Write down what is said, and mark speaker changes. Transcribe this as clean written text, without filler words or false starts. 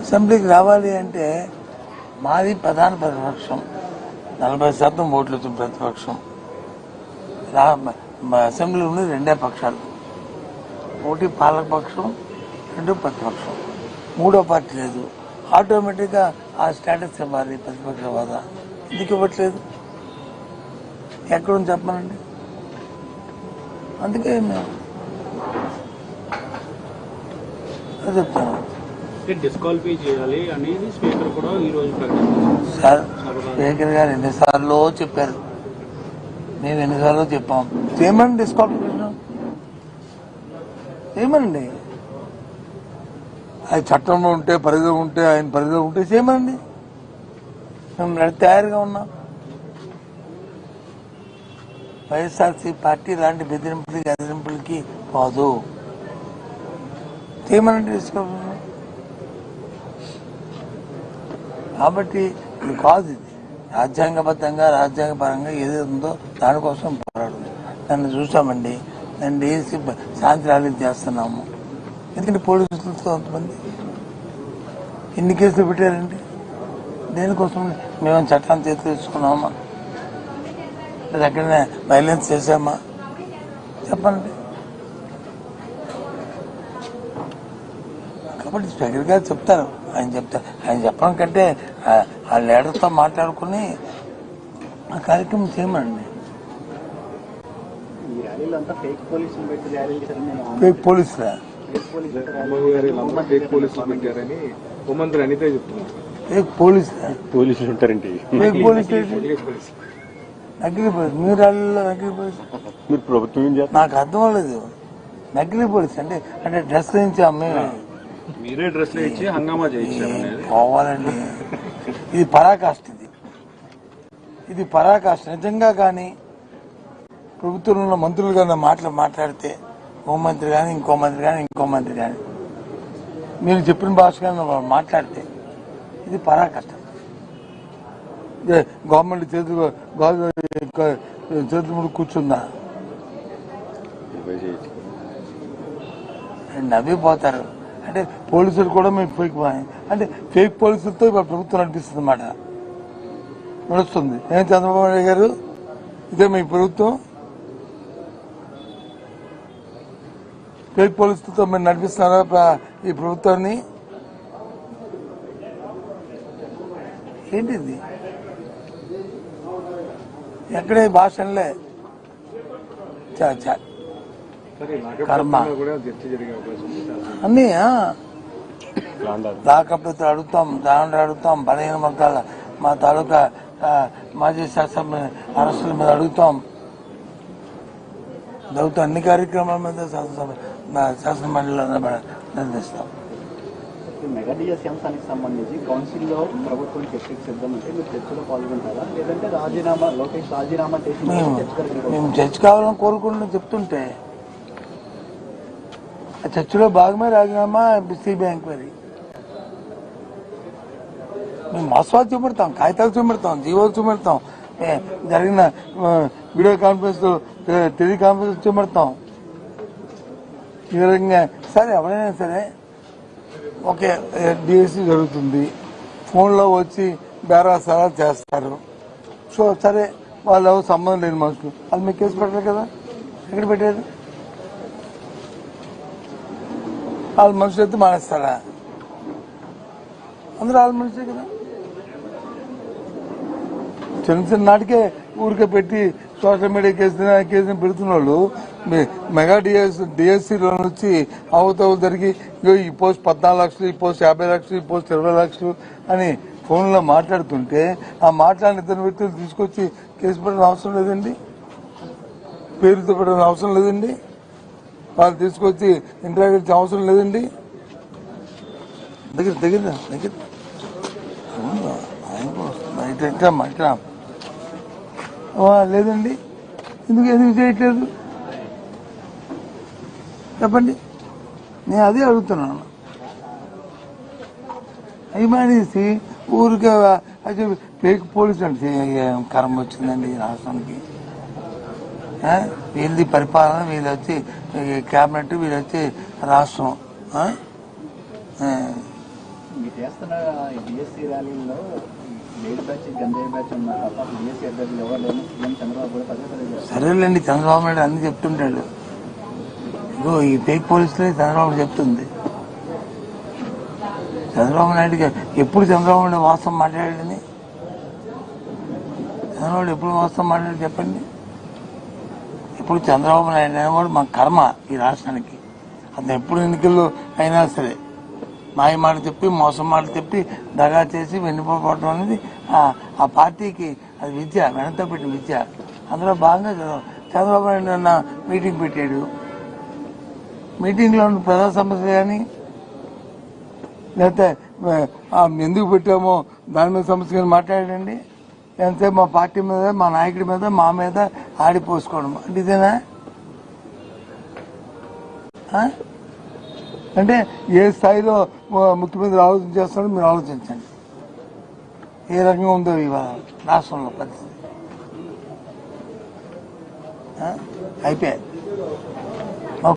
Speaker 1: అసెంబ్లీకి రావాలి అంటే మాది ప్రధాన ప్రతిపక్షం, 40% ఓట్లతో ప్రతిపక్షం. అసెంబ్లీలో ఉన్నది రెండే పక్షాలు, ఒకటి పాలకపక్షం, రెండు ప్రతిపక్షం. మూడో పార్టీ లేదు. ఆటోమేటిక్గా ఆ స్టేటస్ ఇవ్వాలి ప్రతిపక్ష హోదా. ఎందుకు ఇవ్వట్లేదు? ఎక్కడుంది చెప్పమనండి. అందుకే మేము చెప్తాను.
Speaker 2: డిస్క్వాలిఫై చేయాలి అనేది స్పీకర్ కూడా ఈ రోజు ప్రకటించారు.
Speaker 1: సార్, స్పీకర్ గారు ఎన్నిసార్లు చెప్పారు, మేము ఎన్నిసార్లు చెప్పాం. చేయమని డిస్క్వాలిఫికేషన్ చేయమనండి. అది చట్టంలో ఉంటే, పరిధిలో ఉంటే, ఆయన పరిధిలో ఉంటే చేయమనండి. మేము తయారుగా ఉన్నాం. వైఎస్ఆర్సీ పార్టీ ఇలాంటి బెదిరింపులకి ఎదిరింపులకి పోదు. చేయమనండి డిస్క్వాలిఫికేషన్. కాబట్టి ఇది కాదు, ఇది రాజ్యాంగబద్ధంగా రాజ్యాంగపరంగా ఏదైతే ఉందో దానికోసం పోరాడుతుంది. నన్ను చూసామండి, నన్ను డేసి శాంతి ర్యాలీ చేస్తున్నాము. ఎందుకంటే పోలీసులతో కొంతమంది ఎన్ని కేసులు పెట్టారండి? దేనికోసం? మేము చట్టాన్ని చేతి తెచ్చుకున్నామా, లేదా ఎక్కడైనా వైలెన్స్ చేసామా? చెప్పండి. కాబట్టి స్పీకర్ గారు చెప్తారు, ఆయన చెప్తారు. ఆయన చెప్పడం కంటే ఆ లీడర్తో మాట్లాడుకుని ఆ కార్యక్రమం చేయమండి. ఫేక్ పోలీసులా?
Speaker 2: ఫేక్ పోలీసులు ఉంటారండి.
Speaker 1: ఫేక్ పోలీసు, నకిలీ పోలీసు. మీ ర్యాలీలో నకిలీ పోలీసు
Speaker 2: మీరు ప్రభుత్వం
Speaker 1: నాకు అర్థం అవ్వలేదు. నకిలీ పోలీసు అంటే అంటే డ్రెస్ నుంచి అమ్మే
Speaker 2: మీరే డ్రెస్ ఇచ్చి హంగామా చేయించారు.
Speaker 1: పోవాలండి. ఇది పరాకాష్ట. ఇది పరాకాష్ట. నిజంగా కానీ ప్రభుత్వంలో ఉన్న మంత్రులు కానీ మాట్లాడితే, హోంమంత్రి కానీ ఇంకో మంత్రి కానీ ఇంకో మంత్రి కానీ మీరు చెప్పిన భాష కానీ మాట్లాడితే ఇది పరాకాష్ట. గవర్నమెంట్ చేతులు ముందు కూర్చుందా? నవ్విపోతారు. అంటే పోలీసులు కూడా మేము ఫేక్ అంటే ఫేక్ పోలీసులతో ఇప్పుడు ప్రభుత్వం నడిపిస్తుంది అన్నమాట, నడుస్తుంది. ఏం చంద్రబాబు నాయుడు గారు, ఇదే మీ ప్రభుత్వం? ఫేక్ పోలీసులతో మీరు నడిపిస్తున్నారా ఈ ప్రభుత్వాన్ని? ఏంటిది? ఎక్కడే భాషలే కర్మ అన్నీ లాకప్లతో అడుగుతాం, దాంట్లో అడుగుతాం, బలహీన వర్గాల మా తాలూకా మాజీ శాసన అరెస్టుల మీద అడుగుతాం. అన్ని కార్యక్రమాల మీద శాసన మండలిలో నిర్ణయిస్తాం.
Speaker 3: మెగా డిఎస్సీ అంశానికి సంబంధించి కౌన్సిల్లో ప్రభుత్వం చర్చకు సిద్ధమంటే మీరు చర్చలో పాల్గొంటారా, లేదంటే రాజీనామా లోకేష్ రాజీనామా చేసి
Speaker 1: మేము చర్చ కావాలని కోరుకుంటున్నాం. చెప్తుంటే ఆ చర్చలో భాగమే రాజీనామా, సిబిఐ ఎంక్వైరీ. మేము మసవాలు చూపెడతాం, కాగితాలు చూపెడతాం, జీవోలు చూపెడతాం, జరిగిన వీడియో కాన్ఫరెన్స్, టెలి కాన్ఫరెన్స్ చూపెడతాం. ఈ విధంగా సరే ఎవరైనా సరే ఓకే డిఎస్సీ జరుగుతుంది, ఫోన్లో వచ్చి బేరాసారా చేస్తారు. సో సరే, వాళ్ళు ఎవరు సంబంధం లేని మనుషులు, వాళ్ళు మీకు కేసు పెట్టారు కదా. ఎక్కడ పెట్టారు? వాళ్ళ మనుషులు అయితే మానేస్తారా? అందరూ వాళ్ళ మనుషులే కదా. చిన్న నాటికే ఊరికే పెట్టి సోషల్ మీడియా కేసుని పెడుతున్న వాళ్ళు మెగా డిఎస్సీలో నుంచి అవతలు జరిగి ఈ పోస్ట్ 14 లక్షలు, ఈ పోస్ట్ 50 లక్షలు, ఈ పోస్ట్ 20 లక్షలు అని ఫోన్లో మాట్లాడుతుంటే ఆ మాట్లాడిన ఇద్దరు వ్యక్తులు తీసుకొచ్చి కేసు పెట్టడం అవసరం లేదండి, పేరుతో పెట్టడం అవసరం లేదండి, వాళ్ళు తీసుకొచ్చి ఇంటరాగేట్ అవసరం లేదండి. దగ్గర లేదండి. ఎందుకు చేయట్లేదు చెప్పండి. నేను అదే అడుగుతున్నాను. అభిమానిసి ఊరికే ఫేక్ పోలీసు అంటే కర్మ వచ్చిందండి ఈ రాష్ట్రానికి. వీళ్ళది పరిపాలన, వీళ్ళు వచ్చి క్యాబినెట్, వీళ్ళు వచ్చి రాష్ట్రం.
Speaker 3: చేస్తున్న డిఎస్సీ ర్యాలీలో లేడీ బ్యాచ్ గంజాయి బ్యాచ్ ఉన్నారు తప్ప డిఎస్సీ అభ్యర్థులు ఎవరు లేని సీఎం చంద్రబాబు కూడా పదే పదే చేస్తారు.
Speaker 1: సరేలేండి, చంద్రబాబు నాయుడు అన్ని చెప్తుంటాడు. ఇగో ఈ ఫేక్ పోలీసులే చంద్రబాబు చెప్తుంది. చంద్రబాబు నాయుడుకి ఎప్పుడు చంద్రబాబు నాయుడు వాస్తవం మాట్లాడాడని, చంద్రబాబు ఎప్పుడు వాస్తవం మాట్లాడాడు చెప్పండి. ఇప్పుడు చంద్రబాబు నాయుడు అనేవాడు మా కర్మ ఈ రాష్ట్రానికి. అతను ఎప్పుడు ఎన్నికల్లో అయినా సరే మాయ మాట చెప్పి మోసం మాట చెప్పి దగా చేసి వెన్నుపోవడం అనేది ఆ పార్టీకి అది విద్య, వెనతో పెట్టిన విద్య. అందులో భాగంగా చంద్రబాబు నాయుడు నిన్న మీటింగ్ పెట్టాడు. మీటింగ్లో ఉన్న ప్రజా సమస్య కానీ లేకపోతే ఎందుకు పెట్టామో దాని మీద సమస్య కానీ మాట్లాడండి. ఎంతసేపు మా పార్టీ మీద, మా నాయకుడి మీద, మా మీద ఆడిపోసుకోవడం అంటే ఇదేనా? అంటే ఏ స్థాయిలో ముఖ్యమంత్రి ఆలోచన చేస్తాడో మీరు ఆలోచించండి. ఏ రకంగా ఉందో ఇవాళ రాష్ట్రంలో పరిస్థితి. అయిపోయాయి.